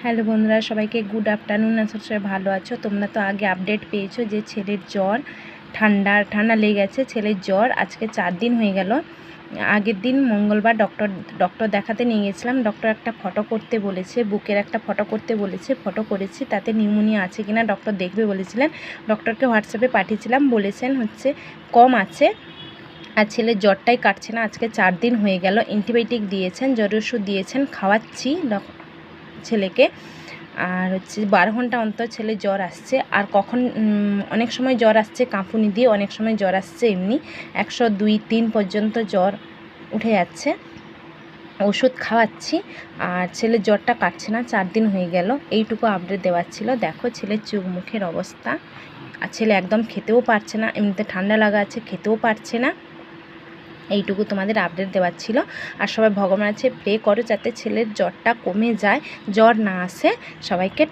Hello বন্ধুরা, সবাইকে good afternoon. আশা সবাই ভালো আছো। তোমরা তো আগে আপডেট পেয়েছো যে ছেলের জ্বর, ঠান্ডা লেগে গেছে। ছেলের জ্বর আজকে 4 দিন হয়ে গেল। আগের দিন মঙ্গলবার ডক্টর দেখাতে নিয়ে গেছিলাম। ডক্টর একটা ফটো করতে বলেছে, বুকের একটা ফটো করতে বলেছে। ফটো করেছি, তাতে নিউমোনিয়া আছে কিনা ডক্টর দেখবে বলেছিলেন। ডক্টরকে হোয়াটসঅ্যাপে পাঠিয়েছিলাম, বলেছেন কম আছে। আর ছেলের জ্বরটাই কাটছে না। আজকে 4 দিন হয়ে গেল। অ্যান্টিবায়োটিক দিয়েছেন, জ্বরের ওষুধ দিয়েছেন, খাওয়াচ্ছি ছেলেকে। আর 12 ঘন্টা অন্তর ছেলে জ্বর আসছে। আর কখন অনেক সময় জ্বর আসছে কাঁপুনি দিয়ে, অনেক সময় জ্বর আসছে এমনি 102-3 পর্যন্ত জ্বর উঠে যাচ্ছে। ওষুধ খাওয়াচ্ছি আর ছেলের জ্বরটা কাটছে না। 4 দিন হয়ে গেল। এইটুকু আপডেট দেওয়ার ছিল। দেখো ছেলের চোখ মুখের অবস্থা। আর ছেলে একদম খেতেও পারছে না, এমনিতে ঠান্ডা লাগা আছে, খেতেও পারছে না। এইটুকু তোমাদের আপডেট দেওয়ার ছিল। আর সবাই ভগবানের কাছে প্রে করো যাতে ছেলের জ্বরটা কমে যায়, জ্বর না আসে। সবাইকে